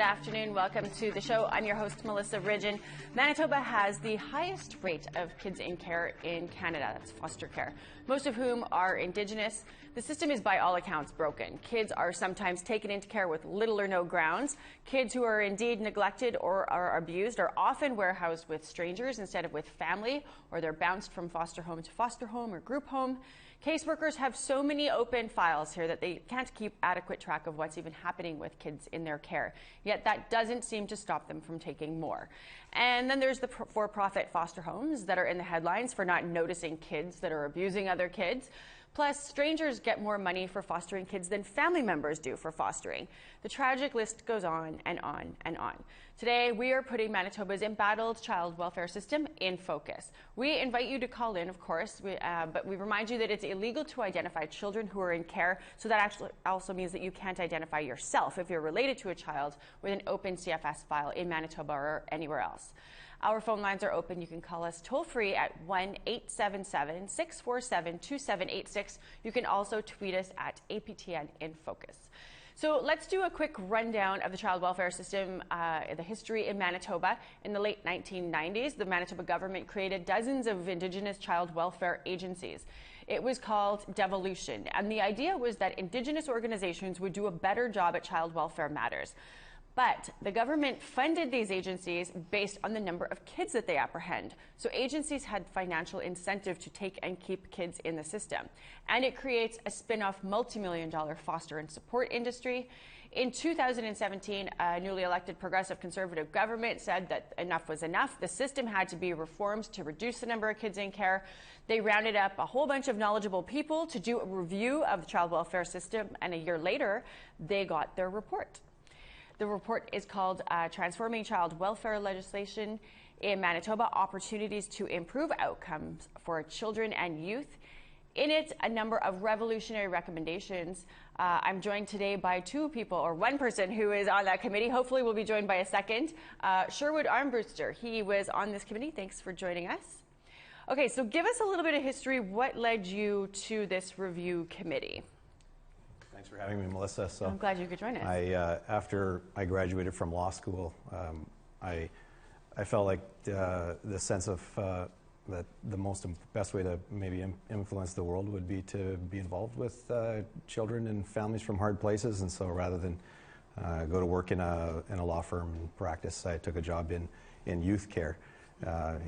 Good afternoon. Welcome to the show. I'm your host, Melissa Ridgen. Manitoba has the highest rate of kids in care in Canada. That's foster care, most of whom are Indigenous. The system is by all accounts broken. Kids are sometimes taken into care with little or no grounds. Kids who are indeed neglected or are abused are often warehoused with strangers instead of with family, or they're bounced from foster home to foster home or group home. Caseworkers have so many open files here that they can't keep adequate track of what's even happening with kids in their care. Yet that doesn't seem to stop them from taking more. And then there's the for-profit foster homes that are in the headlines for not noticing kids that are abusing other kids. Plus, strangers get more money for fostering kids than family members do for fostering. The tragic list goes on and on and on. Today, we are putting Manitoba's embattled child welfare system in focus. We invite you to call in, of course, but we remind you that it's illegal to identify children who are in care, so that actually also means that you can't identify yourself if you're related to a child with an open CFS file in Manitoba or anywhere else. Our phone lines are open. You can call us toll-free at 1-877-647-2786. You can also tweet us at APTN InFocus. So let's do a quick rundown of the child welfare system, the history in Manitoba. In the late 1990s, the Manitoba government created dozens of Indigenous child welfare agencies. It was called devolution, and the idea was that Indigenous organizations would do a better job at child welfare matters. But the government funded these agencies based on the number of kids that they apprehend. So agencies had financial incentive to take and keep kids in the system. And it creates a spin-off multi-million-dollar foster and support industry. In 2017, a newly elected progressive conservative government said that enough was enough. The system had to be reformed to reduce the number of kids in care. They rounded up a whole bunch of knowledgeable people to do a review of the child welfare system, and a year later, they got their report. The report is called Transforming Child Welfare Legislation in Manitoba, Opportunities to Improve Outcomes for Children and Youth. In it, a number of revolutionary recommendations. I'm joined today by two people, or one person who is on that committee. Hopefully we'll be joined by a second. Sherwood Armbruster, he was on this committee. Thanks for joining us. Okay, so give us a little bit of history. What led you to this review committee? Thanks for having me, Melissa. So I'm glad you could join us. After I graduated from law school, I felt like the sense of that the best way to maybe influence the world would be to be involved with children and families from hard places. And so rather than go to work in a law firm and practice, I took a job in youth care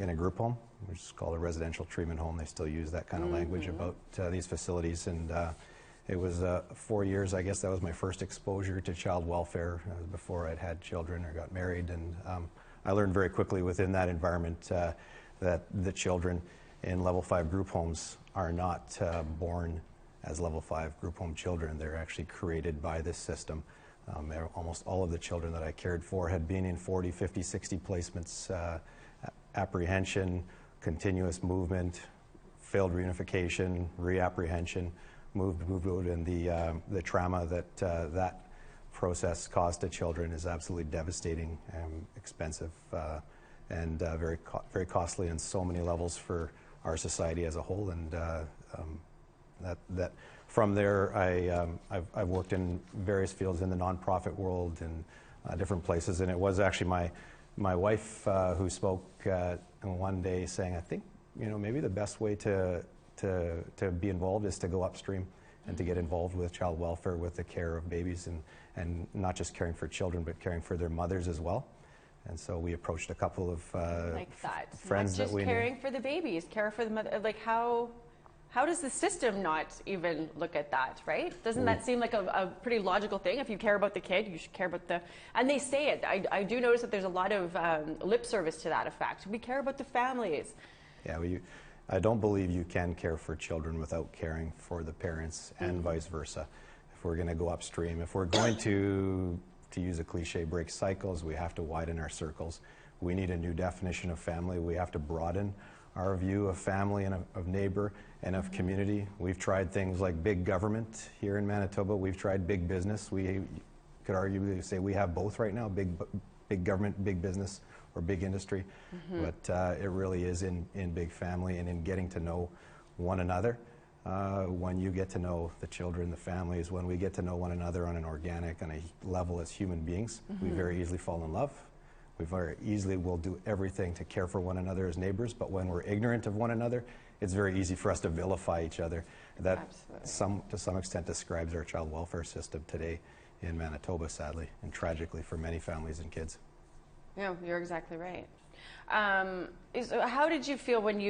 in a group home, which is called a residential treatment home. They still use that kind of language about these facilities. And it was 4 years, I guess that was my first exposure to child welfare before I'd had children or got married. And I learned very quickly within that environment that the children in level 5 group homes are not born as level 5 group home children. They're actually created by this system. Almost all of the children that I cared for had been in 40, 50, 60 placements, apprehension, continuous movement, failed reunification, reapprehension, moved, and the trauma that that process caused to children is absolutely devastating, expensive, and very costly on so many levels for our society as a whole. And that from there, I've worked in various fields in the nonprofit world and different places. And it was actually my wife who spoke one day saying, I think maybe the best way to be involved is to go upstream and to get involved with child welfare, with the care of babies, and not just caring for children, but caring for their mothers as well. And so we approached a couple of friends that we knew. Not just caring for the babies, care for the mother. Like how does the system not even look at that, right? Doesn't that seem like a pretty logical thing? If you care about the kid, you should care about the... And they say it. I do notice that there's a lot of lip service to that effect. We care about the families. Yeah, I don't believe you can care for children without caring for the parents, and vice versa. If we're going to go upstream, if we're going to use a cliche, break cycles, we have to widen our circles. We need a new definition of family. We have to broaden our view of family and of neighbor and of community. We've tried things like big government here in Manitoba. We've tried big business. We could arguably say we have both right now, big government, big business, or big industry. But it really is in big family and in getting to know one another. when you get to know the children, the families, when we get to know one another on an organic, on a level as human beings, we very easily fall in love. We very easily will do everything to care for one another as neighbors, but when we're ignorant of one another, it's very easy for us to vilify each other. That to some extent describes our child welfare system today in Manitoba, sadly, and tragically for many families and kids. Yeah, you're exactly right. So how did you feel when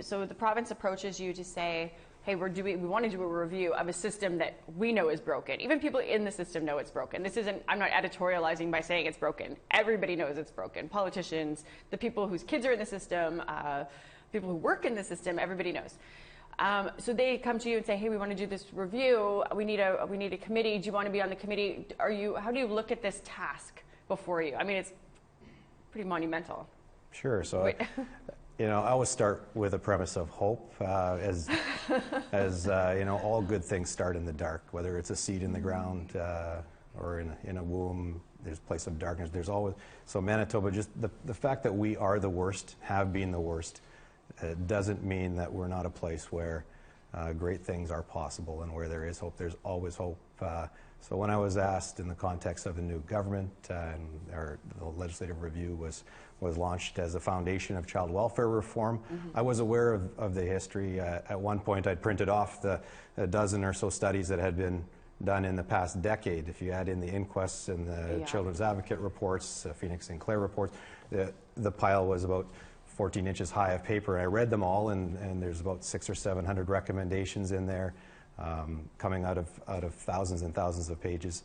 so the province approaches you to say, hey, we want to do a review of a system that we know is broken. Even people in the system know it's broken. I'm not editorializing by saying it's broken. Everybody knows it's broken. Politicians, the people whose kids are in the system, people who work in the system, everybody knows. So they come to you and say, hey, we want to do this review. We need a committee. Do you want to be on the committee? How do you look at this task before you? I mean, it's pretty monumental. Sure. So, I always start with a premise of hope. As all good things start in the dark, whether it's a seed in the ground or in a womb, there's a place of darkness. There's always, so Manitoba, just the fact that we are the worst, have been the worst, doesn't mean that we're not a place where great things are possible and where there is hope. There's always hope. So when I was asked in the context of the new government, and the legislative review was launched as a foundation of child welfare reform, I was aware of the history. At one point I'd printed off a dozen or so studies that had been done in the past decade. If you add in the inquests and the Children's Advocate reports, Phoenix Sinclair reports, the pile was about 14 inches high of paper. I read them all, and there's about 600 or 700 recommendations in there, coming out of thousands and thousands of pages.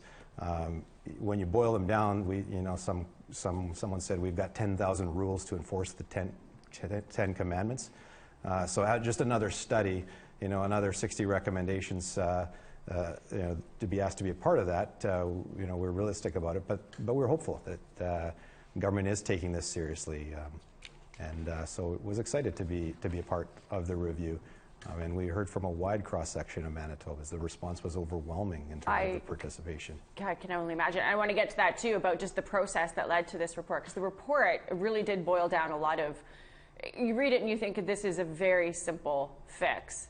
When you boil them down, someone said we've got 10,000 rules to enforce the 10 commandments. So just another study, another 60 recommendations. To be asked to be a part of that, we're realistic about it, but we're hopeful that government is taking this seriously. So was excited to be a part of the review. And we heard from a wide cross-section of Manitobans. The response was overwhelming in terms of the participation. I can only imagine. I want to get to that too, about just the process that led to this report, because the report really did boil down a lot of, you read it and you think this is a very simple fix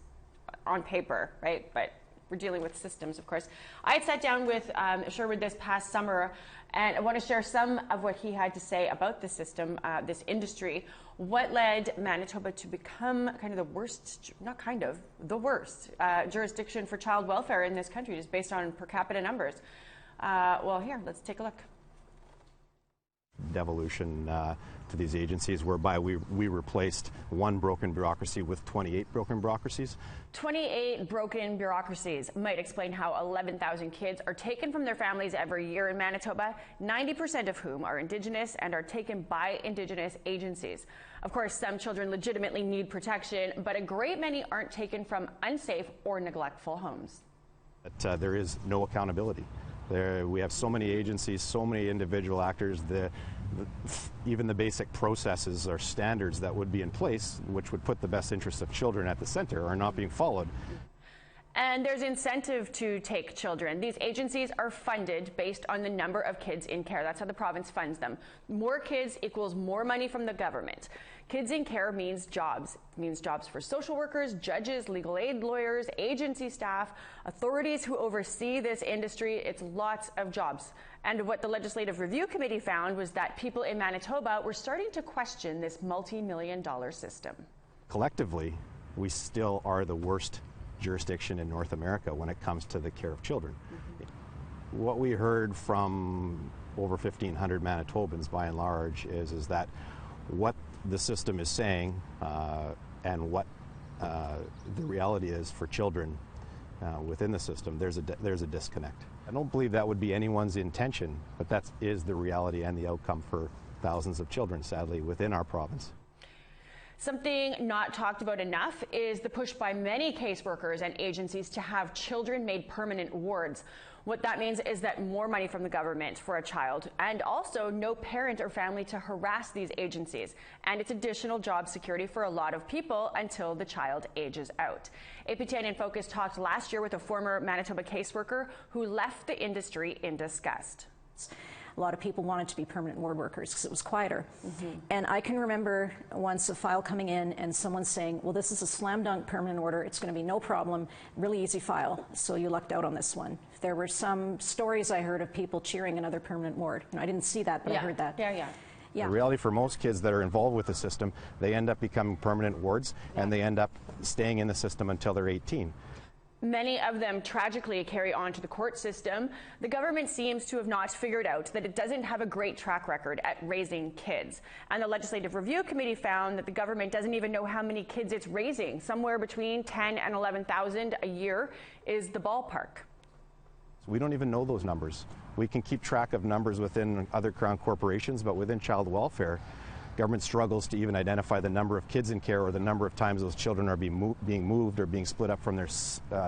on paper, right? But we're dealing with systems, of course. I had sat down with Sherwood this past summer, and I want to share some of what he had to say about the system, this industry, what led Manitoba to become kind of the worst, the worst jurisdiction for child welfare in this country, just based on per capita numbers. Here, let's take a look. Devolution to these agencies, whereby we replaced one broken bureaucracy with 28 broken bureaucracies. 28 broken bureaucracies might explain how 11,000 kids are taken from their families every year in Manitoba, 90% of whom are Indigenous and are taken by Indigenous agencies. Of course, some children legitimately need protection, but a great many aren't taken from unsafe or neglectful homes. But there is no accountability. We have so many agencies, so many individual actors. Even the basic processes or standards that would be in place, which would put the best interests of children at the center, are not being followed. And there's incentive to take children. These agencies are funded based on the number of kids in care. That's how the province funds them. More kids equals more money from the government. Kids in care means jobs. It means jobs for social workers, judges, legal aid lawyers, agency staff, authorities who oversee this industry. It's lots of jobs. And what the Legislative Review Committee found was that people in Manitoba were starting to question this multi-million-dollar system. Collectively, we still are the worst jurisdiction in North America when it comes to the care of children. What we heard from over 1,500 Manitobans, by and large, is that what the system is saying and what the reality is for children within the system, there's a disconnect. I don't believe that would be anyone's intention, but that is the reality and the outcome for thousands of children, sadly, within our province. Something not talked about enough is the push by many caseworkers and agencies to have children made permanent wards. What that means is that more money from the government for a child, and also no parent or family to harass these agencies. And it's additional job security for a lot of people until the child ages out. APTN InFocus talked last year with a former Manitoba caseworker who left the industry in disgust. a lot of people wanted to be permanent ward workers because it was quieter. And I can remember once a file coming in and someone saying, well, this is a slam dunk permanent order, it's going to be no problem, really easy file, so you lucked out on this one. There were some stories I heard of people cheering another permanent ward. I didn't see that, but I heard that. Yeah. The reality for most kids that are involved with the system, they end up becoming permanent wards, and they end up staying in the system until they're 18. Many of them tragically carry on to the court system. The government seems to have not figured out that it doesn't have a great track record at raising kids. And the Legislative Review Committee found that the government doesn't even know how many kids it's raising. Somewhere between 10 and 11,000 a year is the ballpark. We don't even know those numbers. We can keep track of numbers within other Crown corporations, but within child welfare, government struggles to even identify the number of kids in care or the number of times those children are being moved or being split up from their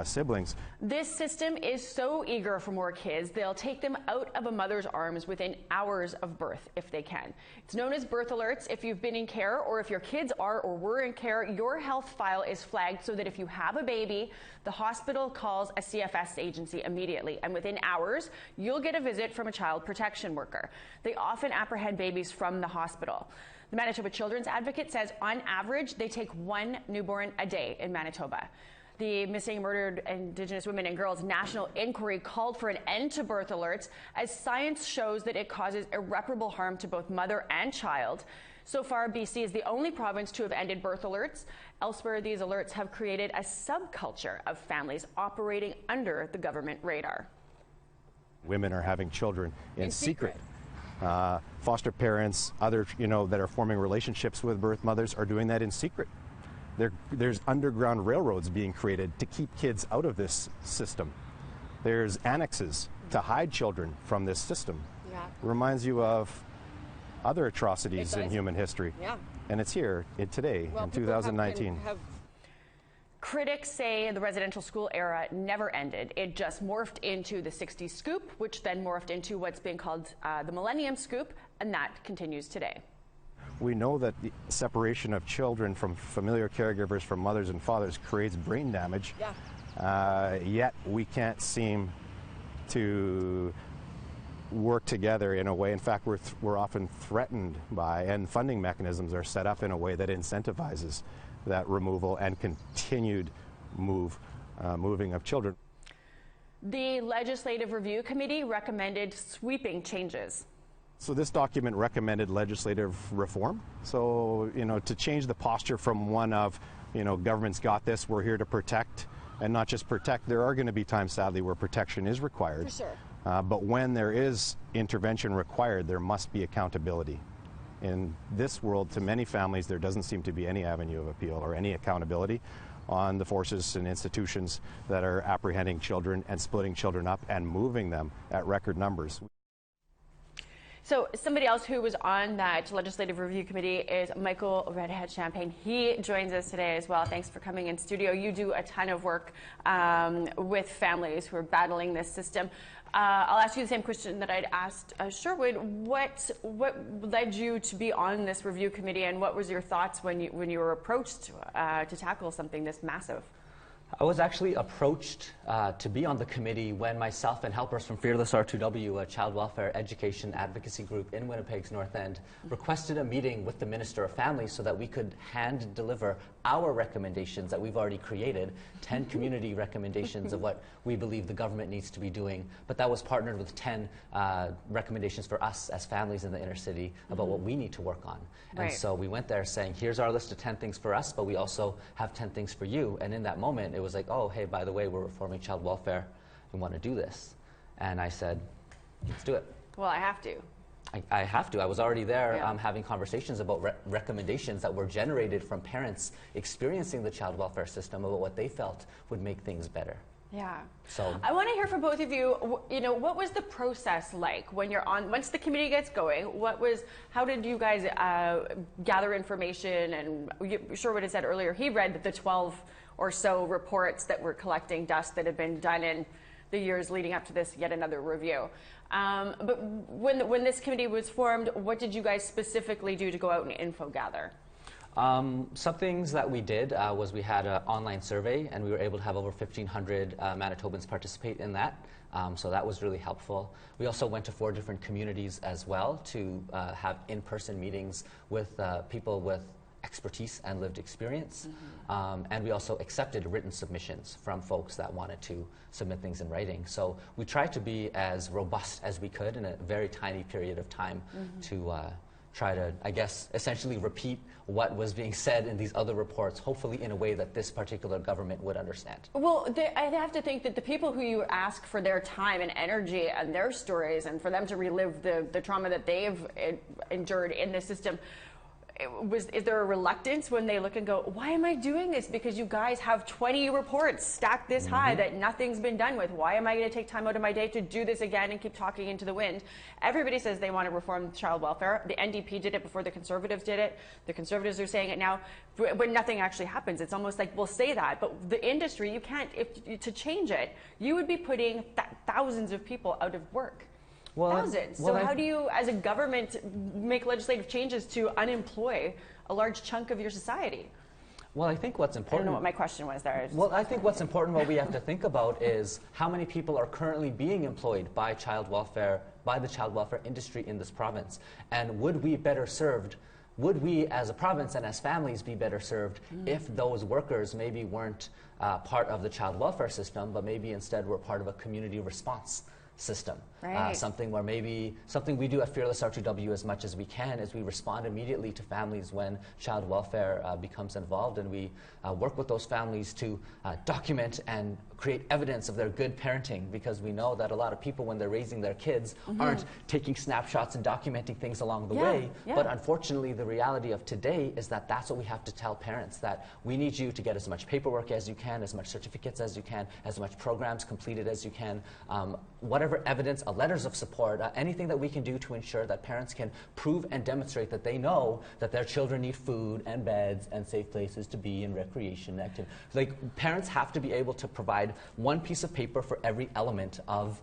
siblings. This system is so eager for more kids, they'll take them out of a mother's arms within hours of birth if they can. It's known as birth alerts. If you've been in care or if your kids are or were in care, your health file is flagged so that if you have a baby, the hospital calls a CFS agency immediately, and within hours, you'll get a visit from a child protection worker. They often apprehend babies from the hospital. The Manitoba Children's Advocate says on average, they take one newborn a day in Manitoba. The Missing Murdered Indigenous Women and Girls National Inquiry called for an end to birth alerts as science shows that it causes irreparable harm to both mother and child. So far, BC is the only province to have ended birth alerts. Elsewhere, these alerts have created a subculture of families operating under the government radar. Women are having children in secret. Foster parents, other, that are forming relationships with birth mothers are doing that in secret. There's underground railroads being created to keep kids out of this system. There's annexes to hide children from this system. Yeah. Reminds you of other atrocities in human history. Yeah. And it's here today in 2019. Critics say the residential school era never ended. It just morphed into the 60s scoop, which then morphed into what's being called the Millennium Scoop, and that continues today. We know that the separation of children from familiar caregivers, from mothers and fathers, creates brain damage. Yeah. Yet we can't seem to work together in a way. In fact, we're often threatened by, and funding mechanisms are set up in a way that incentivizes that removal and continued moving of children. The Legislative Review Committee recommended sweeping changes. So this document recommended legislative reform. So, to change the posture from one of, government's got this, we're here to protect, and not just protect. There are going to be times, sadly, where protection is required. For sure. But when there is intervention required, there must be accountability. In this world, to many families, there doesn't seem to be any avenue of appeal or any accountability on the forces and institutions that are apprehending children and splitting children up and moving them at record numbers. So somebody else who was on that Legislative Review Committee is Michael Redhead Champagne. He joins us today as well. Thanks for coming in studio. You do a ton of work with families who are battling this system. I'll ask you the same question that I'd asked Sherwood. What led you to be on this review committee, and what was your thoughts when you were approached to tackle something this massive? I was actually approached to be on the committee when myself and helpers from Fearless R2W, a child welfare education advocacy group in Winnipeg's North End, requested a meeting with the Minister of Families so that we could hand deliver our recommendations that we've already created, 10 community recommendations of what we believe the government needs to be doing, but that was partnered with 10 recommendations for us as families in the inner city about what we need to work on. Right. And so we went there saying, here's our list of 10 things for us, but we also have 10 things for you. And in that moment, it was like, oh, hey, by the way, we're reforming child welfare. We want to do this. And I said, let's do it. Well, I have to. I have to. I was already there having conversations about recommendations that were generated from parents experiencing the child welfare system about what they felt would make things better. Yeah. So I want to hear from both of you. What was the process like when you're on? Once the committee gets going, how did you guys gather information? And Sherwood had said earlier he read the 12 or so reports that were collecting dust that had been done in the years leading up to this yet another review. But when this committee was formed, what did you guys specifically do to go out and info gather? Some things that we did was we had an online survey, and we were able to have over 1,500 Manitobans participate in that. So that was really helpful. We also went to 4 different communities as well to have in-person meetings with people with expertise and lived experience. And we also accepted written submissions from folks that wanted to submit things in writing. So we tried to be as robust as we could in a very tiny period of time to try to, I guess, essentially repeat what was being said in these other reports, hopefully in a way that this particular government would understand. Well, I have to think that the people who you ask for their time and energy and their stories, and for them to relive the trauma that they've endured in the system, is there a reluctance when they look and go, why am I doing this? Because you guys have 20 reports stacked this high that nothing's been done with. Why am I going to take time out of my day to do this again and keep talking into the wind? Everybody says they want to reform child welfare. The NDP did it before the Conservatives did it. The Conservatives are saying it now, but nothing actually happens. It's almost like we'll say that, but the industry, you can't, to change it, you would be putting thousands of people out of work. Thousands. So how do you, as a government, make legislative changes to unemploy a large chunk of your society? Well, I think what's important... I don't know what my question was there. Well, I think what's important, what we have to think about is how many people are currently being employed by child welfare, by the child welfare industry in this province. And would we as a province and as families be better served if those workers maybe weren't part of the child welfare system, but maybe instead were part of a community response system. Right. Something we do at Fearless R2W as much as we can is we respond immediately to families when child welfare becomes involved, and we work with those families to document and create evidence of their good parenting, because we know that a lot of people, when they're raising their kids, aren't taking snapshots and documenting things along the way. But unfortunately, the reality of today is that that's what we have to tell parents, that we need you to get as much paperwork as you can, as much certificates as you can, as much programs completed as you can, whatever evidence, letters of support, anything that we can do to ensure that parents can prove and demonstrate that they know that their children need food and beds and safe places to be and recreation activity. Like, parents have to be able to provide one piece of paper for every element of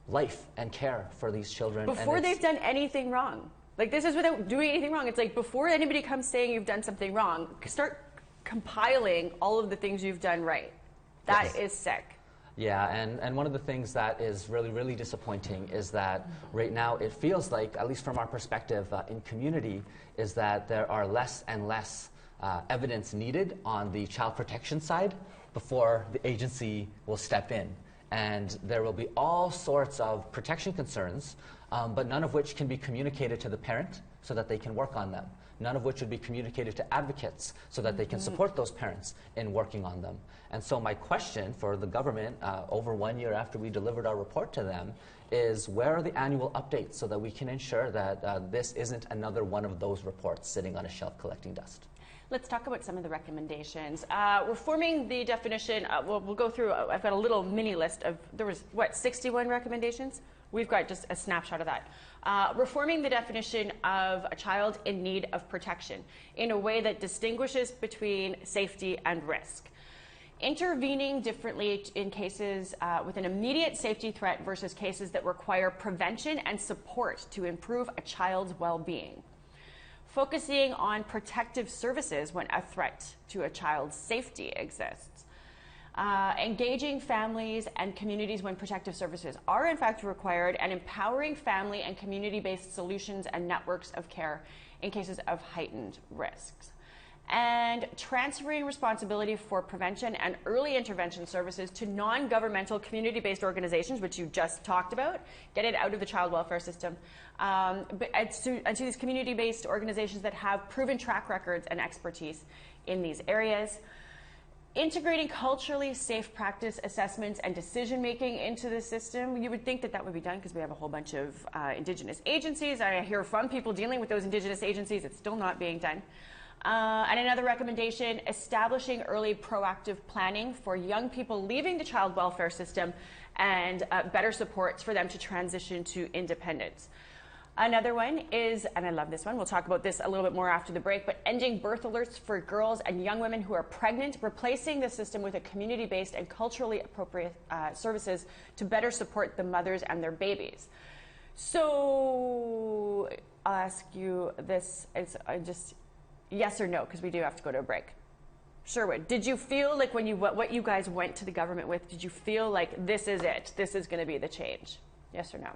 life and care for these children. Before they've done anything wrong. Like, this is without doing anything wrong. It's like, before anybody comes saying you've done something wrong, start compiling all of the things you've done right. That is sick. Yeah, and one of the things that is really, really disappointing is that right now it feels like, at least from our perspective in community, is that there are less and less evidence needed on the child protection side before the agency will step in. And there will be all sorts of protection concerns, but none of which can be communicated to the parent so that they can work on them. None of which would be communicated to advocates so that they can support those parents in working on them. And so my question for the government, over 1 year after we delivered our report to them, is where are the annual updates so that we can ensure that this isn't another one of those reports sitting on a shelf collecting dust? Let's talk about some of the recommendations. Reforming the definition, we'll go through, I've got a little mini list of, there was, 61 recommendations? We've got just a snapshot of that. Reforming the definition of a child in need of protection in a way that distinguishes between safety and risk. Intervening differently in cases with an immediate safety threat versus cases that require prevention and support to improve a child's well-being. Focusing on protective services when a threat to a child's safety exists. Engaging families and communities when protective services are in fact required, and empowering family and community-based solutions and networks of care in cases of heightened risks. And transferring responsibility for prevention and early intervention services to non-governmental community-based organizations, which you just talked about. Get it out of the child welfare system. And to these community-based organizations that have proven track records and expertise in these areas. Integrating culturally safe practice assessments and decision-making into the system. You would think that that would be done because we have a whole bunch of Indigenous agencies. I hear from people dealing with those Indigenous agencies. It's still not being done. And another recommendation, establishing early proactive planning for young people leaving the child welfare system and better supports for them to transition to independence. Another one is, and I love this one, we'll talk about this a little bit more after the break, but ending birth alerts for girls and young women who are pregnant, replacing the system with a community-based and culturally appropriate services to better support the mothers and their babies. So I'll ask you this, Yes or no, because we do have to go to a break. Sherwood, did you feel like when what you guys went to the government with, did you feel like this is it? This is going to be the change? Yes or no?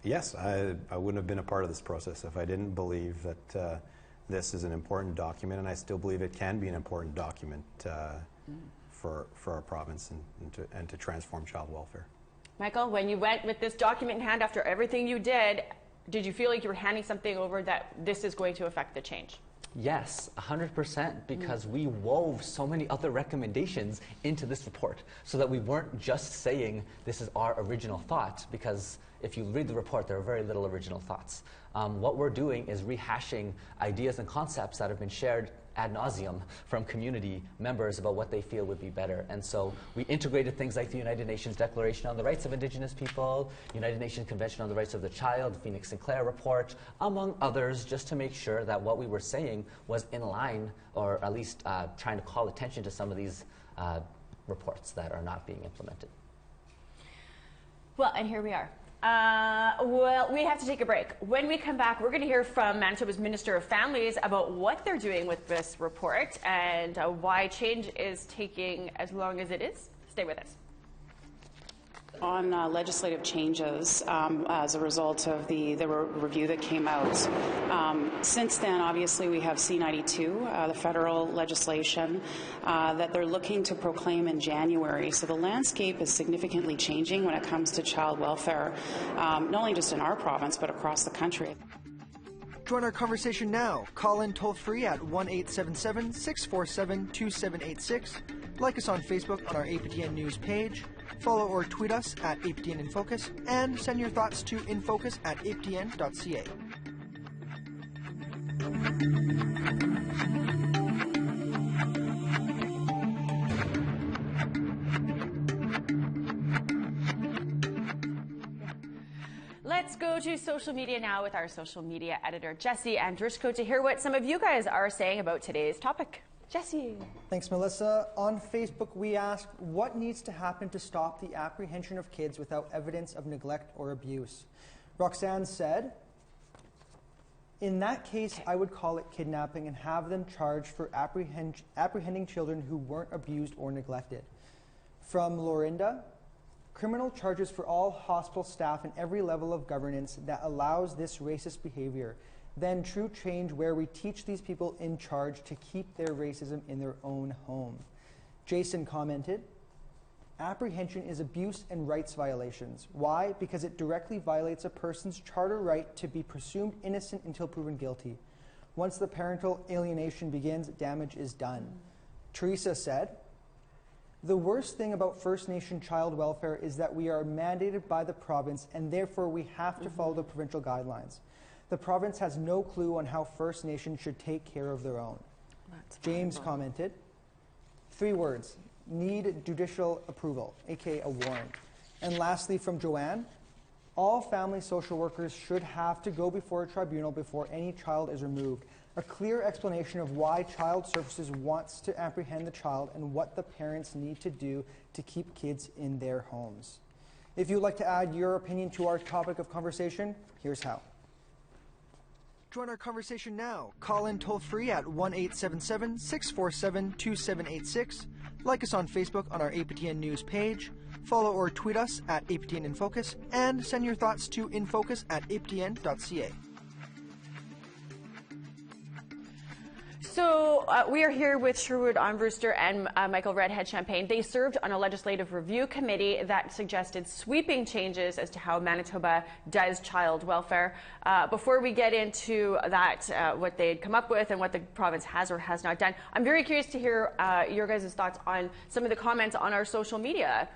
Yes, I wouldn't have been a part of this process if I didn't believe that this is an important document, and I still believe it can be an important document for our province and to transform child welfare. Michael, when you went with this document in hand after everything you did you feel like you were handing something over that this is going to affect the change? Yes, 100%, because we wove so many other recommendations into this report so that we weren't just saying this is our original thought, because if you read the report, there are very little original thoughts. What we're doing is rehashing ideas and concepts that have been shared ad nauseum from community members about what they feel would be better. And so we integrated things like the United Nations Declaration on the Rights of Indigenous People, United Nations Convention on the Rights of the Child, Phoenix Sinclair report, among others, just to make sure that what we were saying was in line, or at least trying to call attention to some of these reports that are not being implemented. Well, and here we are. Well, we have to take a break. When we come back, we're going to hear from Manitoba's Minister of Families about what they're doing with this report and why change is taking as long as it is. Stay with us. On legislative changes as a result of the review that came out. Since then, obviously, we have C-92, the federal legislation that they're looking to proclaim in January. So the landscape is significantly changing when it comes to child welfare, not only just in our province, but across the country. Join our conversation now. Call in toll-free at 1-877-647-2786. Like us on Facebook on our APTN News page. Follow or tweet us at APTN InFocus, and send your thoughts to infocus@aptn.ca. Let's go to social media now with our social media editor, Jesse Andrushko, to hear what some of you guys are saying about today's topic. Jesse. Thanks, Melissa. On Facebook, we asked, what needs to happen to stop the apprehension of kids without evidence of neglect or abuse? Roxanne said, in that case, I would call it kidnapping and have them charged for apprehending children who weren't abused or neglected. From Lorinda, criminal charges for all hospital staff and every level of governance that allows this racist behavior. Then true change where we teach these people in charge to keep their racism in their own home. Jason commented, apprehension is abuse and rights violations. Why? Because it directly violates a person's charter right to be presumed innocent until proven guilty. Once the parental alienation begins, damage is done. Teresa said, the worst thing about First Nation child welfare is that we are mandated by the province and therefore we have to follow the provincial guidelines. The province has no clue on how First Nations should take care of their own. James commented, 3 words, need judicial approval, aka a warrant. And lastly, from Joanne, all family social workers should have to go before a tribunal before any child is removed. A clear explanation of why Child Services wants to apprehend the child and what the parents need to do to keep kids in their homes. If you'd like to add your opinion to our topic of conversation, here's how. Join our conversation now. Call in toll-free at 1-877-647-2786. Like us on Facebook on our APTN News page. Follow or tweet us at APTN InFocus, and send your thoughts to infocus@aptn.ca. So we are here with Sherwood Armbruster and Michael Redhead Champagne. They served on a legislative review committee that suggested sweeping changes as to how Manitoba does child welfare. Before we get into that, what they'd come up with and what the province has or has not done, I'm very curious to hear your guys' thoughts on some of the comments on our social media.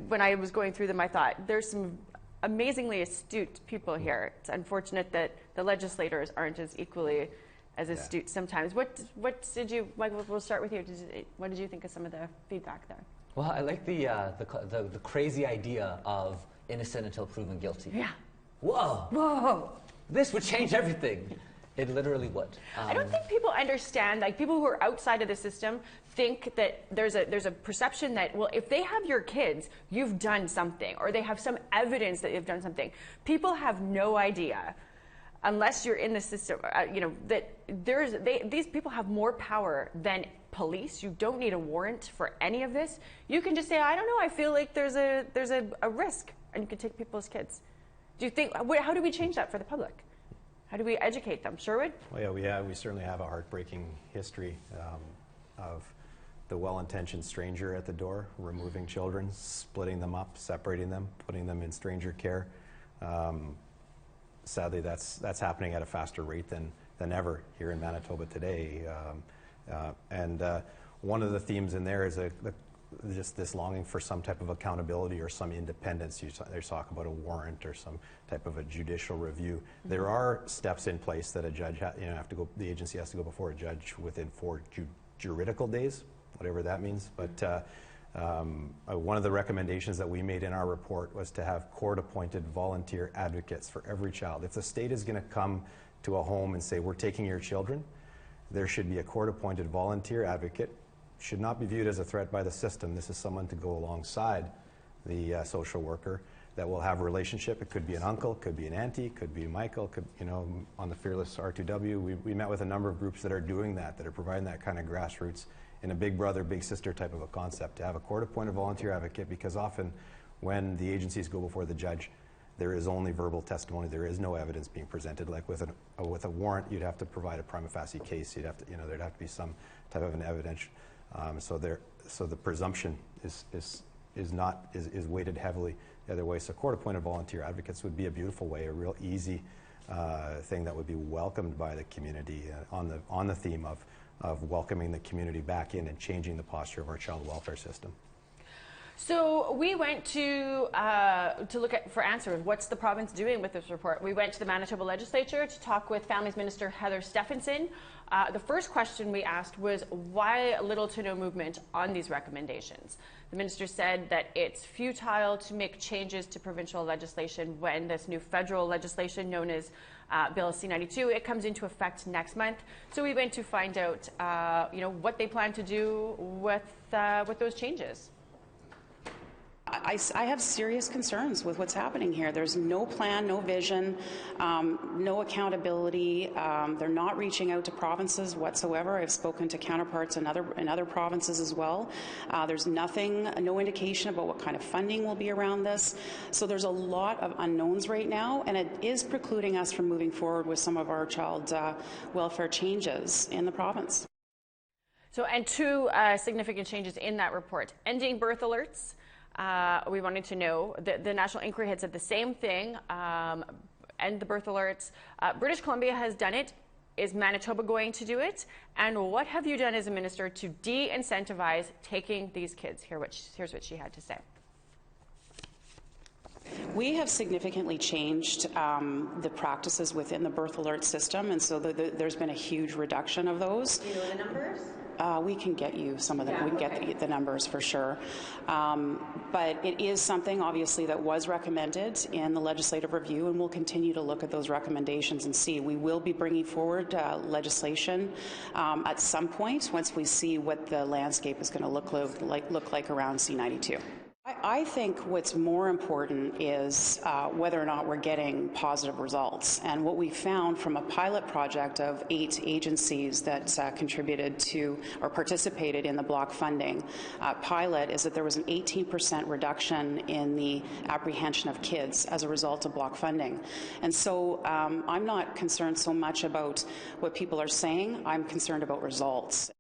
When I was going through them, I thought there's some amazingly astute people here. It's unfortunate that the legislators aren't as equally as astute sometimes. What did you, Michael, we'll start with you. What did you think of some of the feedback there? Well, I like the crazy idea of innocent until proven guilty. Yeah. Whoa. Whoa. This would change everything. It literally would. I don't think people understand, like people who are outside of the system think that there's a perception that, well, if they have your kids, you've done something, or they have some evidence that you've done something. People have no idea unless you're in the system, these people have more power than police. You don't need a warrant for any of this. You can just say, I don't know, I feel like there's a risk, and you can take people's kids. Do you think, how do we change that for the public? How do we educate them? Sherwood? Well, yeah, we certainly have a heartbreaking history of the well-intentioned stranger at the door, removing children, splitting them up, separating them, putting them in stranger care. Sadly, that's happening at a faster rate than ever here in Manitoba today. One of the themes in there is just this longing for some type of accountability or some independence. They talk about a warrant or some type of a judicial review. Mm-hmm. There are steps in place that a judge the agency has to go before a judge within 4 juridical days, whatever that means. But one of the recommendations that we made in our report was to have court-appointed volunteer advocates for every child. If the state is going to come to a home and say, we're taking your children, there should be a court-appointed volunteer advocate. Should not be viewed as a threat by the system. This is someone to go alongside the social worker that will have a relationship. It could be an uncle, could be an auntie, could be Michael, on the Fearless R2W. We met with a number of groups that are doing that are providing that kind of grassroots in a big brother, big sister type of a concept, to have a court-appointed volunteer advocate, because often when the agencies go before the judge, there is only verbal testimony. There is no evidence being presented. Like with a warrant, you'd have to provide a prima facie case. You'd have to, there'd have to be some type of an evidence. So the presumption is weighted heavily the other way. So court-appointed volunteer advocates would be a beautiful way, a real easy thing that would be welcomed by the community on the theme of welcoming the community back in and changing the posture of our child welfare system. So we went to look for answers. What's the province doing with this report? We went to the Manitoba Legislature to talk with Families Minister Heather Stephenson. The first question we asked was, why little to no movement on these recommendations? The minister said that it's futile to make changes to provincial legislation when this new federal legislation known as Bill C-92, it comes into effect next month. So we went to find out what they plan to do with those changes. I have serious concerns with what's happening here. There's no plan, no vision, no accountability. They're not reaching out to provinces whatsoever. I've spoken to counterparts in other provinces as well. There's nothing, no indication about what kind of funding will be around this. So there's a lot of unknowns right now, and it is precluding us from moving forward with some of our child welfare changes in the province. So, and two significant changes in that report: ending birth alerts. We wanted to know, the National Inquiry had said the same thing, end the birth alerts. British Columbia has done it. Is Manitoba going to do it? And what have you done as a minister to de-incentivize taking these kids? Here's what she had to say. We have significantly changed the practices within the birth alert system, and so there's been a huge reduction of those. Do you know the numbers? We can get you some of them. Yeah, we can get the numbers for sure. But it is something, obviously, that was recommended in the legislative review, and we'll continue to look at those recommendations and see. We will be bringing forward legislation at some point once we see what the landscape is going to look like around C-92. I think what's more important is whether or not we're getting positive results. And what we found from a pilot project of 8 agencies that contributed to or participated in the block funding pilot is that there was an 18% reduction in the apprehension of kids as a result of block funding. And so I'm not concerned so much about what people are saying. I'm concerned about results.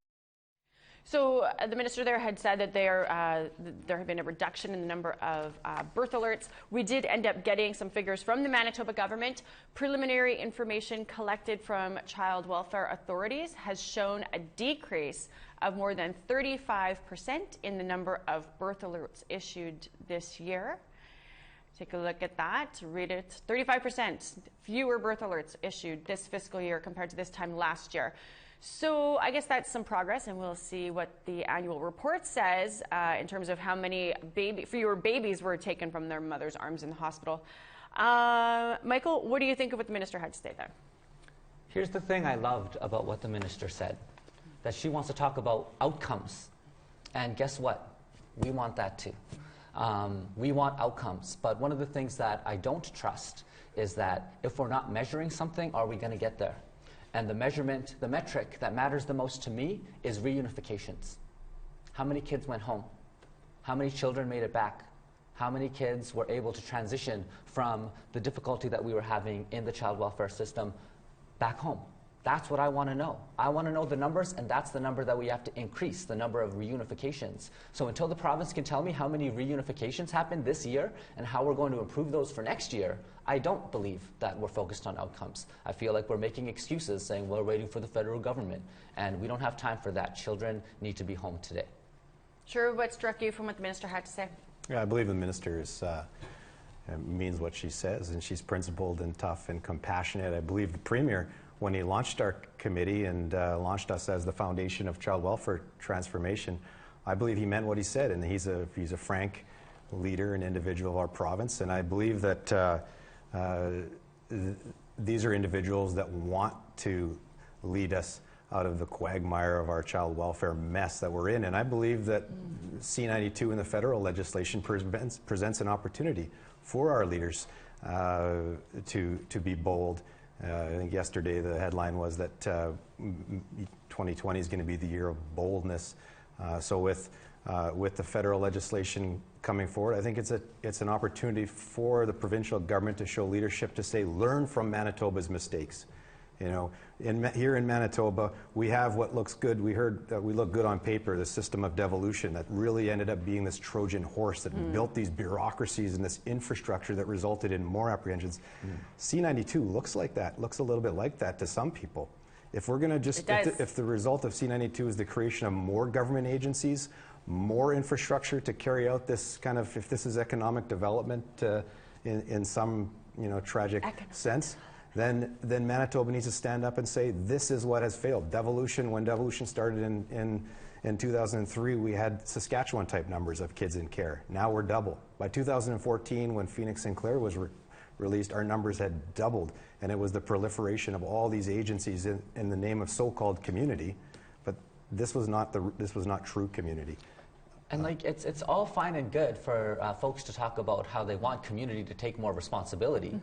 So the minister there had said that there had been a reduction in the number of birth alerts. We did end up getting some figures from the Manitoba government. Preliminary information collected from child welfare authorities has shown a decrease of more than 35% in the number of birth alerts issued this year. Take a look at that, read it. 35% fewer birth alerts issued this fiscal year compared to this time last year. So I guess that's some progress, and we'll see what the annual report says in terms of how many fewer babies were taken from their mother's arms in the hospital. Michael, what do you think of what the minister had to say there? Here's the thing I loved about what the minister said, that she wants to talk about outcomes. And guess what? We want that too. We want outcomes. But one of the things that I don't trust is that if we're not measuring something, are we going to get there? And the metric that matters the most to me is reunifications. How many kids went home? How many children made it back? How many kids were able to transition from the difficulty that we were having in the child welfare system back home? That's what I want to know. I want to know the numbers, and that's the number that we have to increase, the number of reunifications. So until the province can tell me how many reunifications happened this year and how we're going to improve those for next year, I don't believe that we're focused on outcomes. I feel like we're making excuses saying we're waiting for the federal government, and we don't have time for that. Children need to be home today. Sure, what struck you from what the minister had to say? Yeah, I believe the minister means what she says, and she's principled and tough and compassionate. I believe the premier, when he launched our committee and launched us as the foundation of child welfare transformation, I believe he meant what he said, and he's a frank leader and individual of our province. And I believe that these are individuals that want to lead us out of the quagmire of our child welfare mess that we're in. And I believe that C-92 in the federal legislation presents an opportunity for our leaders to be bold. I think yesterday the headline was that 2020 is going to be the year of boldness. So with the federal legislation coming forward, I think it's an opportunity for the provincial government to show leadership, to say, learn from Manitoba's mistakes. You know, here in Manitoba, we have what looks good. We heard that we look good on paper, the system of devolution that really ended up being this Trojan horse that built these bureaucracies and this infrastructure that resulted in more apprehensions. C-92 looks like that, looks a little bit like that to some people. If we're going to just, if the result of C-92 is the creation of more government agencies, more infrastructure to carry out this kind of, if this is economic development in some, you know, tragic sense, then Manitoba needs to stand up and say, this is what has failed. Devolution, when devolution started in 2003, we had Saskatchewan-type numbers of kids in care. Now we're double. By 2014, when Phoenix Sinclair was released, our numbers had doubled, and it was the proliferation of all these agencies in the name of so-called community, but this was not true community. And like it's all fine and good for folks to talk about how they want community to take more responsibility.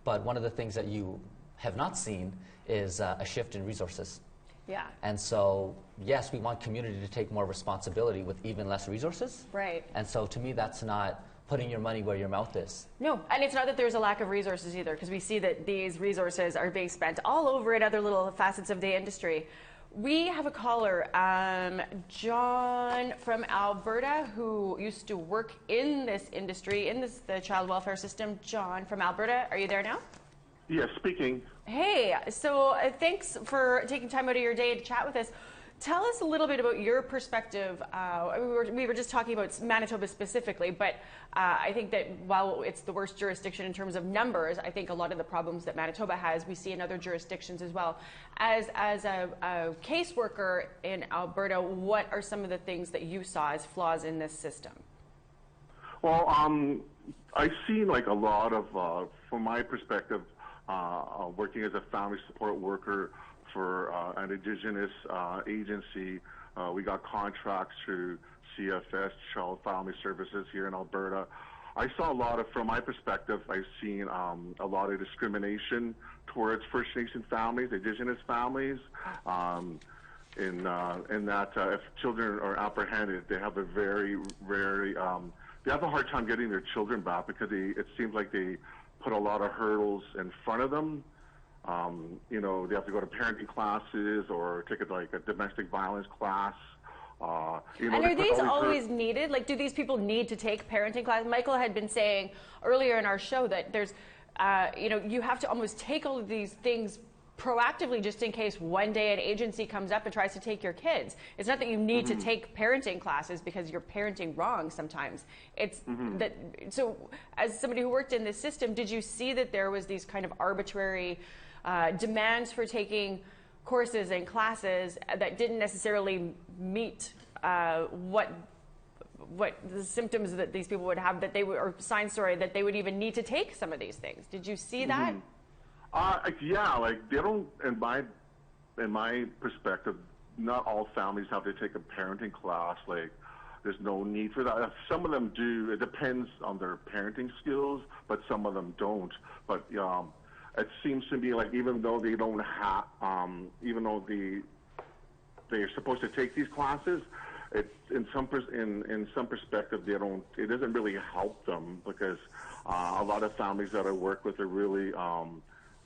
But one of the things that you have not seen is a shift in resources. Yeah. And so, yes, we want community to take more responsibility with even less resources. Right. And so, to me, that's not putting your money where your mouth is. No, and it's not that there's a lack of resources either, because we see that these resources are being spent all over in other little facets of the industry. We have a caller, John from Alberta, who used to work in this industry, in the child welfare system. John from Alberta, are you there now? Yes, speaking. Hey, so thanks for taking time out of your day to chat with us. Tell us a little bit about your perspective. We were just talking about Manitoba specifically, but I think that while it's the worst jurisdiction in terms of numbers, I think a lot of the problems that Manitoba has, we see in other jurisdictions as well. As a caseworker in Alberta, what are some of the things that you saw as flaws in this system? Well, I see like a lot of, from my perspective, working as a family support worker for an Indigenous agency. We got contracts through CFS, Child Family Services here in Alberta. I saw a lot of, from my perspective, I've seen a lot of discrimination towards First Nation families, Indigenous families, in that if children are apprehended, they have a very, very, they have a hard time getting their children back because it seems like they put a lot of hurdles in front of them. You know, they have to go to parenting classes or take like a domestic violence class. You know, and are these always needed? Like, do these people need to take parenting classes? Michael had been saying earlier in our show that there's, you know, you have to almost take all of these things proactively just in case one day an agency comes up and tries to take your kids. It's not that you need to take parenting classes because you're parenting wrong sometimes. It's that, so as somebody who worked in this system, did you see that there was these kind of arbitrary demands for taking courses and classes that didn't necessarily meet what the symptoms that these people would have, that they would, or signs, sorry, that they would even need to take some of these things? Did you see that? Yeah, like they don't, in my perspective, not all families have to take a parenting class. Like, there's no need for that. Some of them do. It depends on their parenting skills, but some of them don't. But it seems to me like even though they don't have, even though they're supposed to take these classes, in some perspective they don't. It doesn't really help them because a lot of families that I work with are really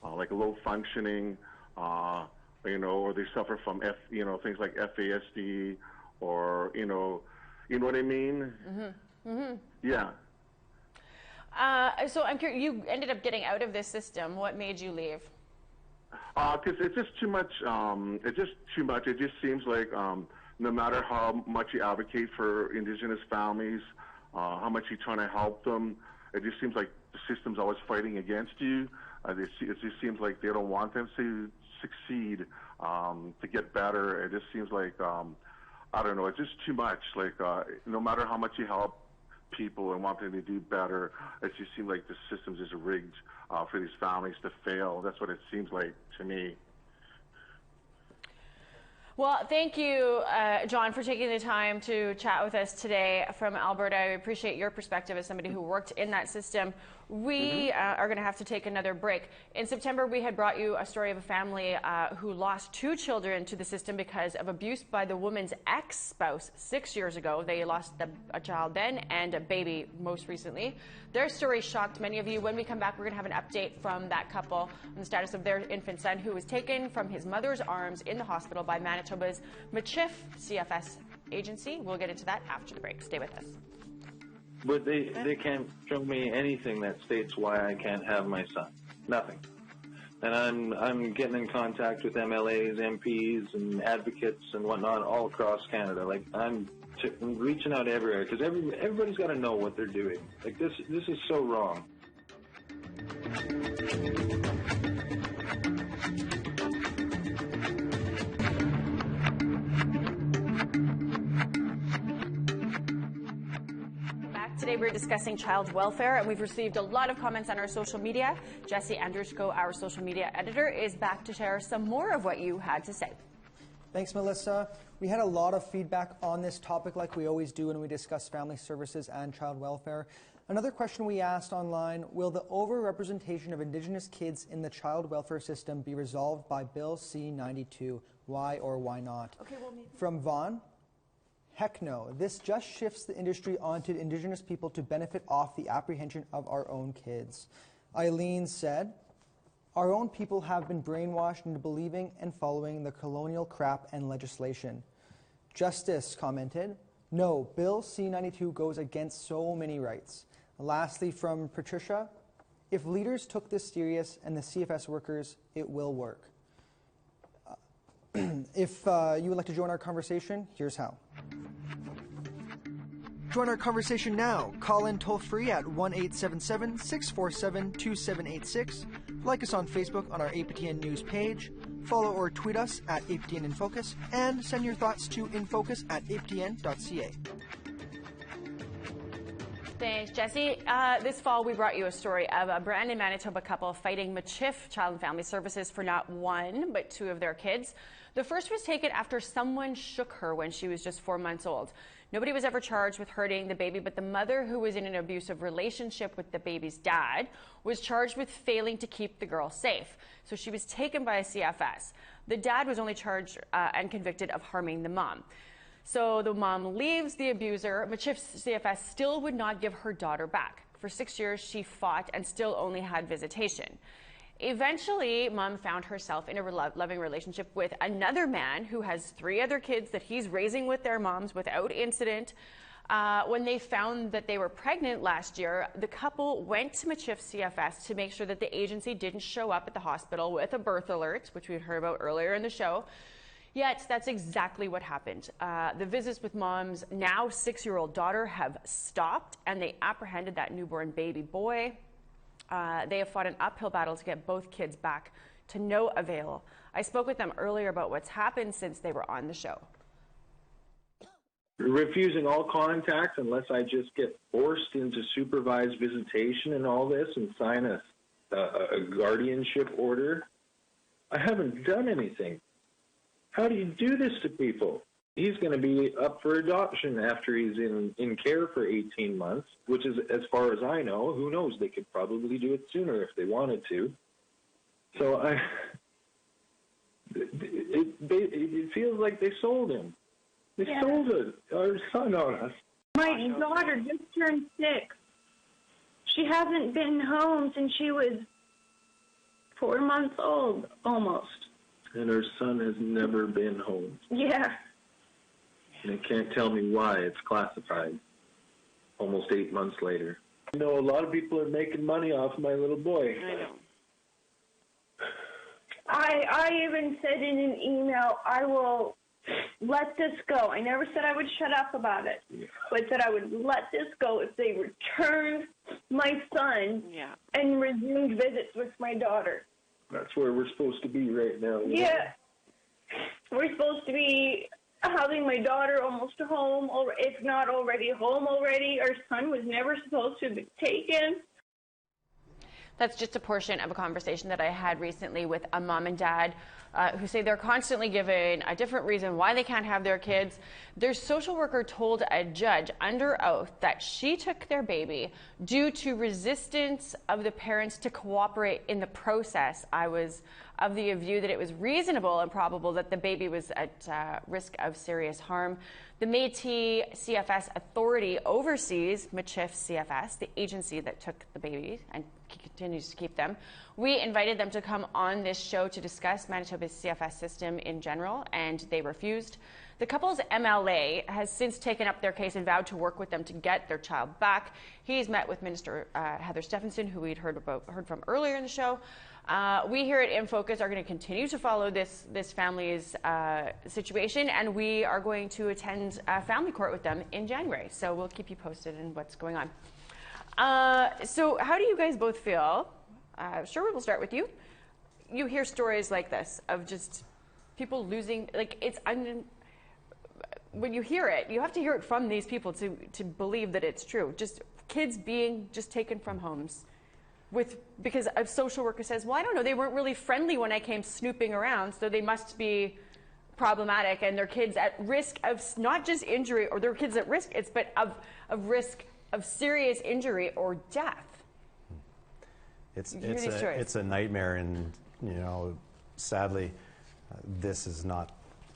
like low functioning, or they suffer from things like FASD, or you know what I mean? Mm-hmm. Mm-hmm. Yeah. So I'm curious, you ended up getting out of this system. What made you leave? Because it's just too much. It's just too much. It just seems like no matter how much you advocate for Indigenous families, how much you're trying to help them, it just seems like the system's always fighting against you. It just seems like they don't want them to succeed, to get better. It just seems like, I don't know, it's just too much. Like, no matter how much you help people and want them to do better, it just seems like the system's just rigged for these families to fail. That's what it seems like to me. Well, thank you, John, for taking the time to chat with us today from Alberta. I appreciate your perspective as somebody who worked in that system. We are going to have to take another break. In September, we had brought you a story of a family who lost 2 children to the system because of abuse by the woman's ex-spouse 6 years ago. They lost a child then and a baby most recently. Their story shocked many of you. When we come back, we're going to have an update from that couple on the status of their infant son who was taken from his mother's arms in the hospital by Manitoba's MCHIF CFS agency. We'll get into that after the break. Stay with us. But they can't show me anything that states why I can't have my son. Nothing. And I'm getting in contact with MLAs, MPs, and advocates and whatnot all across Canada. Like I'm reaching out everywhere because everybody's got to know what they're doing. Like this is so wrong. Today we're discussing child welfare, and we've received a lot of comments on our social media. Jesse Andrushko, our social media editor, is back to share some more of what you had to say. Thanks, Melissa. We had a lot of feedback on this topic like we always do when we discuss family services and child welfare. Another question we asked online, will the overrepresentation of Indigenous kids in the child welfare system be resolved by Bill C-92? Why or why not? Okay, well, From Vaughn, heck no. This just shifts the industry onto Indigenous people to benefit off the apprehension of our own kids. Eileen said, our own people have been brainwashed into believing and following the colonial crap and legislation. Justice commented, no, Bill C-92 goes against so many rights. Lastly, from Patricia, if leaders took this serious and the CFS workers, it will work. If you would like to join our conversation, here's how. Join our conversation now. Call in toll-free at 1-877-647-2786. Like us on Facebook on our APTN News page. Follow or tweet us at APTN InFocus. And send your thoughts to infocus@aptn.ca. Thanks, Jesse. This fall, we brought you a story of a Brandon, Manitoba couple fighting MCHIF Child and Family Services for not 1, but 2 of their kids. The first was taken after someone shook her when she was just 4 months old. Nobody was ever charged with hurting the baby, but the mother, who was in an abusive relationship with the baby's dad, was charged with failing to keep the girl safe. So she was taken by a CFS. The dad was only charged and convicted of harming the mom. So the mom leaves the abuser. MCHIF CFS still would not give her daughter back. For 6 years, she fought and still only had visitation. Eventually, mom found herself in a loving relationship with another man who has 3 other kids that he's raising with their moms without incident. When they found that they were pregnant last year, the couple went to MCHIF CFS to make sure that the agency didn't show up at the hospital with a birth alert, which we heard about earlier in the show. Yet, that's exactly what happened. The visits with mom's now 6-year-old daughter have stopped, and they apprehended that newborn baby boy. They have fought an uphill battle to get both kids back, to no avail. I spoke with them earlier about what's happened since they were on the show. Refusing all contact unless I just get forced into supervised visitation and all this and sign a guardianship order. I haven't done anything. How do you do this to people? he's going to be up for adoption after he's in care for 18 months, which is, as far as I know, who knows, they could probably do it sooner if they wanted to. So it feels like they sold him. They sold our son on us. My daughter just turned 6. She hasn't been home since she was 4 months old, almost. And her son has never been home. Yeah. And they can't tell me why it's classified almost 8 months later. I know a lot of people are making money off my little boy. I know. I even said in an email, I will let this go. I never said I would shut up about it, but said I would let this go if they returned my son and resumed visits with my daughter. That's where we're supposed to be right now. Yeah. We're supposed to be having my daughter almost home, or if not already home already. Our son was never supposed to be taken. That's just a portion of a conversation that I had recently with a mom and dad who say they're constantly given a different reason why they can't have their kids. Their social worker told a judge under oath that she took their baby due to resistance of the parents to cooperate in the process. I was of the view that it was reasonable and probable that the baby was at risk of serious harm. The Métis CFS authority oversees Michif CFS, the agency that took the baby and continues to keep them. We invited them to come on this show to discuss Manitoba's CFS system in general, and they refused. The couple's MLA has since taken up their case and vowed to work with them to get their child back. He's met with Minister Heather Stephenson, who we'd heard from earlier in the show. We here at InFocus are going to continue to follow this family's situation, and we are going to attend family court with them in January. So we'll keep you posted on what's going on. So how do you guys both feel? Sure, we'll start with you. You hear stories like this of just people losing, like when you hear it, you have to hear it from these people to believe that it's true. Just kids being just taken from homes because a social worker says, well, I don't know, they weren't really friendly when I came snooping around, so they must be problematic, and their kids at risk of not just injury, or their kids at risk, but of risk of serious injury or death. It's a nightmare, and sadly, this is not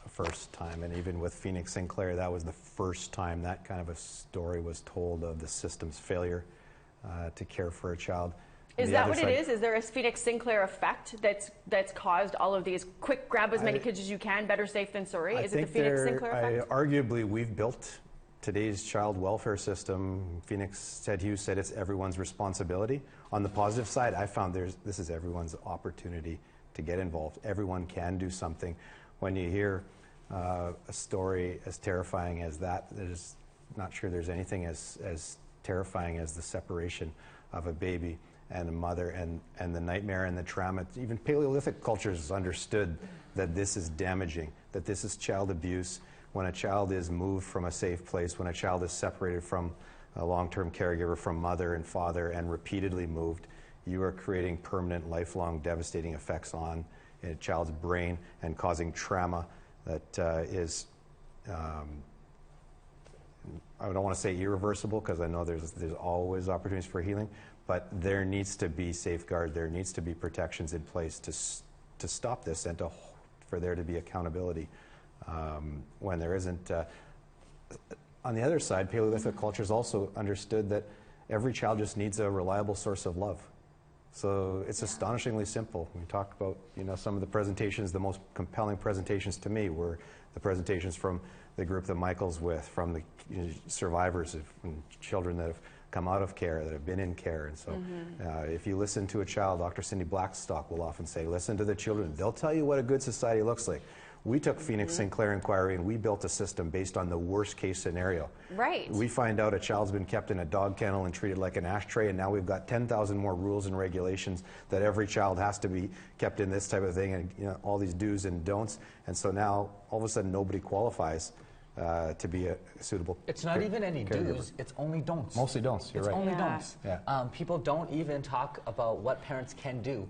a first time. And even with Phoenix Sinclair, that was the first time that kind of a story was told of the system's failure to care for a child. Is that what it is? Is there a Phoenix Sinclair effect that's caused all of these quick grab as many kids as you can, better safe than sorry? Is it the Phoenix Sinclair effect? Arguably, we've built today's child welfare system. Phoenix Ted Hughes said it's everyone's responsibility. On the positive side, I found this is everyone's opportunity to get involved. Everyone can do something. When you hear a story as terrifying as that, there's not sure there's anything as terrifying as the separation of a baby and a mother, and the nightmare and the trauma. Even Paleolithic cultures understood that this is damaging, that this is child abuse. When a child is moved from a safe place, when a child is separated from a long-term caregiver, from mother and father, and repeatedly moved, you are creating permanent, lifelong, devastating effects on a child's brain and causing trauma that is, I don't want to say irreversible, because I know there's always opportunities for healing, but there needs to be safeguard, there needs to be protections in place to stop this, and for there to be accountability when there isn't. On the other side, Paleolithic cultures also understood that every child just needs a reliable source of love. So it's astonishingly simple. We talk about, some of the presentations, the most compelling presentations to me were the presentations from the group that Michael's with, from the survivors of children that have come out of care, that have been in care. And so if you listen to a child, Dr. Cindy Blackstock will often say, listen to the children. They'll tell you what a good society looks like. We took Phoenix Sinclair Inquiry and we built a system based on the worst case scenario. Right. We find out a child's been kept in a dog kennel and treated like an ashtray, and now we've got 10,000 more rules and regulations that every child has to be kept in this type of thing, and all these do's and don'ts. And so now all of a sudden nobody qualifies to be a suitable. It's not even any do's, it's only don'ts. Mostly don'ts, you're right. It's only don'ts. Yeah. People don't even talk about what parents can do.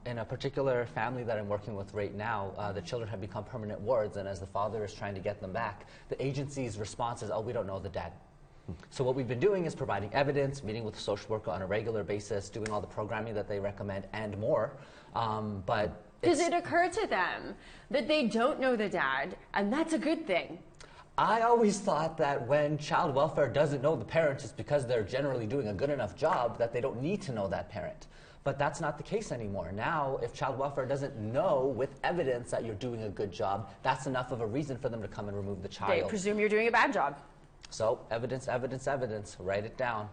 In a particular family that I'm working with right now, the children have become permanent wards, and as the father is trying to get them back, the agency's response is, oh, we don't know the dad. So what we've been doing is providing evidence, meeting with the social worker on a regular basis, doing all the programming that they recommend and more. But does it occur to them that they don't know the dad, and that's a good thing? I always thought that when child welfare doesn't know the parents, it's because they're generally doing a good enough job that they don't need to know that parent. But that's not the case anymore. Now, if child welfare doesn't know with evidence that you're doing a good job, that's enough of a reason for them to come and remove the child. They presume you're doing a bad job. So, evidence, evidence, evidence. Write it down.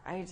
I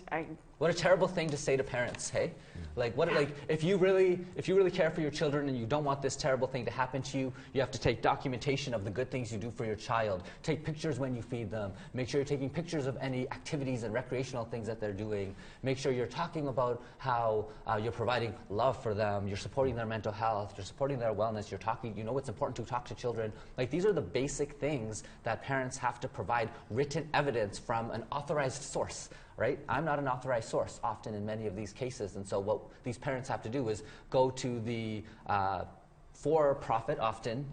What a terrible thing to say to parents, hey? Like, what? Like, if you really care for your children and you don't want this terrible thing to happen to you, you have to take documentation of the good things you do for your child. Take pictures when you feed them. Make sure you're taking pictures of any activities and recreational things that they're doing. Make sure you're talking about how you're providing love for them. You're supporting their mental health. You're supporting their wellness. You're talking. You know it's important to talk to children. Like, these are the basic things that parents have to provide written evidence from an authorized source. Right? I'm not an authorized source often in many of these cases, and so what these parents have to do is go to the for-profit, often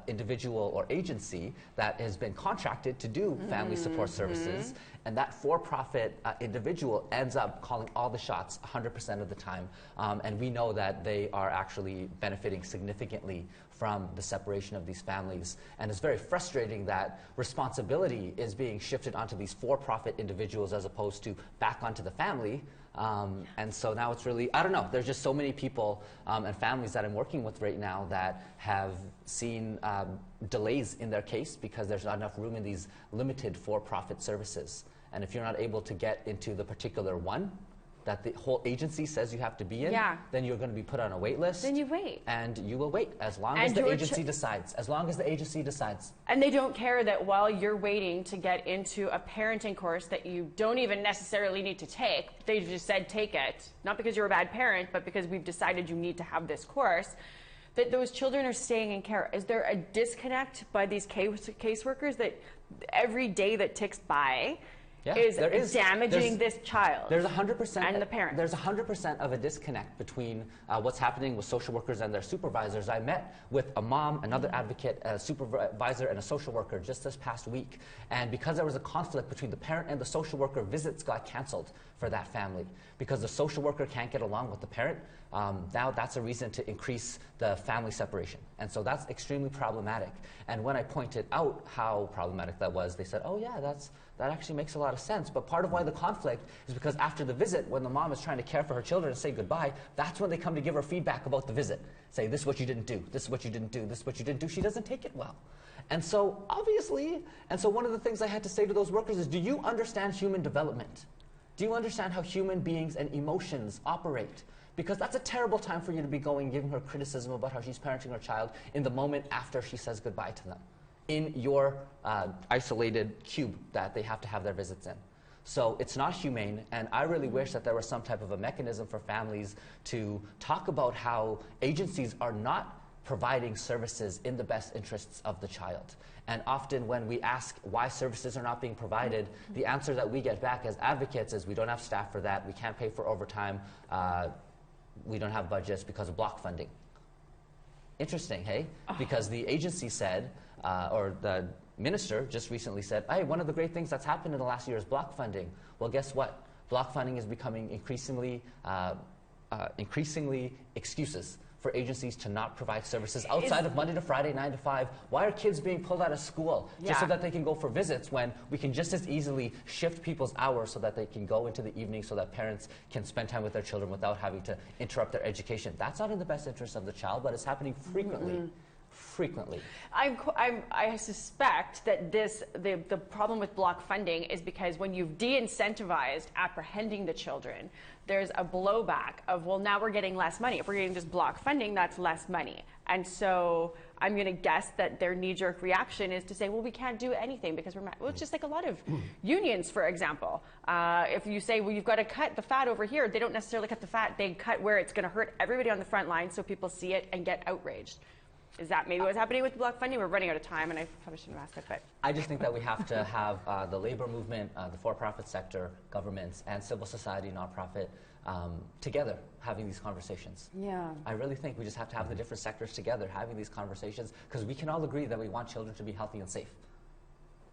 individual or agency that has been contracted to do family support services, and that for-profit individual ends up calling all the shots 100% of the time, and we know that they are actually benefiting significantly from the separation of these families. And it's very frustrating that responsibility is being shifted onto these for-profit individuals as opposed to back onto the family. And so now it's really, I don't know, there's just so many people and families that I'm working with right now that have seen delays in their case because there's not enough room in these limited for-profit services. And if you're not able to get into the particular one that the whole agency says you have to be in, then you're going to be put on a wait list. Then you wait. And you will wait as long as the agency decides. As long as the agency decides. And they don't care that while you're waiting to get into a parenting course that you don't even necessarily need to take, they just said take it, not because you're a bad parent, but because we've decided you need to have this course, that those children are staying in care. Is there a disconnect by these caseworkers that every day that ticks by is damaging this child? There's 100%, and the parent. There's 100% of a disconnect between what's happening with social workers and their supervisors. I met with a mom, another advocate, a supervisor, and a social worker just this past week. And because there was a conflict between the parent and the social worker, visits got canceled for that family. Because the social worker can't get along with the parent, now that's a reason to increase the family separation. And so that's extremely problematic. And when I pointed out how problematic that was, they said, oh yeah, that actually makes a lot of sense. But part of why the conflict is because after the visit, when the mom is trying to care for her children and say goodbye, that's when they come to give her feedback about the visit. Say, this is what you didn't do, this is what you didn't do, this is what you didn't do. She doesn't take it well. And so obviously, one of the things I had to say to those workers is, do you understand human development? Do you understand how human beings and emotions operate? Because that's a terrible time for you to be giving her criticism about how she's parenting her child in the moment after she says goodbye to them, in your isolated cube that they have to have their visits in. So it's not humane, and I really wish that there was some type of a mechanism for families to talk about how agencies are not providing services in the best interests of the child. And often when we ask why services are not being provided, the answer that we get back as advocates is we don't have staff for that, we can't pay for overtime, we don't have budgets because of block funding. Interesting, hey? Because the agency said, or the minister just recently said, hey, one of the great things that's happened in the last year is block funding. Well, guess what? Block funding is becoming increasingly excuses for agencies to not provide services outside of Monday to Friday, 9 to 5. Why are kids being pulled out of school just so that they can go for visits when we can just as easily shift people's hours so that they can go into the evening so that parents can spend time with their children without having to interrupt their education? That's not in the best interest of the child, but it's happening frequently. Frequently. I suspect that the problem with block funding is because when you've de-incentivized apprehending the children, there's a blowback of, well, now we're getting less money. If we're getting just block funding, that's less money. And so I'm going to guess that their knee-jerk reaction is to say, well, we can't do anything because well, it's just like a lot of unions, for example. If you say, well, you've got to cut the fat over here, they don't necessarily cut the fat. They cut where it's going to hurt everybody on the front line so people see it and get outraged. Is that maybe what's happening with block funding? We're running out of time, and I probably shouldn't have asked it, but. I just think that we have to have the labor movement, the for-profit sector, governments, and civil society, nonprofit, together having these conversations. Yeah. I really think we just have to have the different sectors together having these conversations, because we can all agree that we want children to be healthy and safe.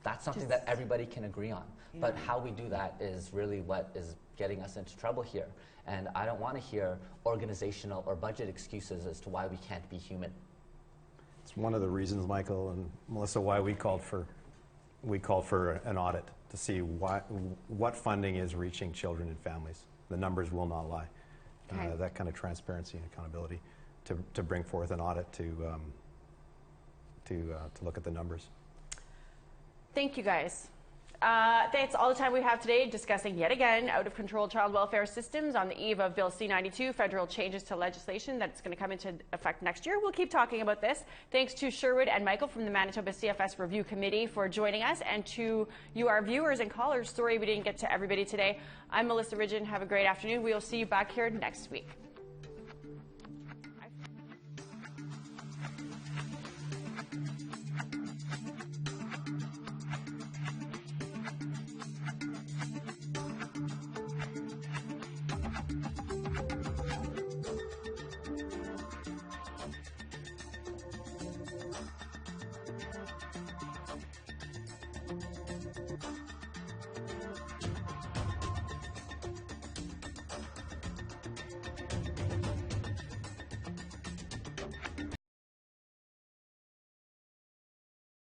That's something that everybody can agree on. Yeah. But how we do that is really what is getting us into trouble here. And I don't want to hear organizational or budget excuses as to why we can't be human. It's one of the reasons, Michael and Melissa, why we called for an audit to see what funding is reaching children and families. The numbers will not lie. Okay. That kind of transparency and accountability to bring forth an audit to look at the numbers. Thank you, guys. That's all the time we have today, discussing yet again out-of-control child welfare systems on the eve of Bill C-92, federal changes to legislation that's going to come into effect next year. We'll keep talking about this. Thanks to Sherwood and Michael from the Manitoba CFS Review Committee for joining us, and to you, our viewers and callers. Sorry we didn't get to everybody today. I'm Melissa Ridgen. Have a great afternoon. We will see you back here next week.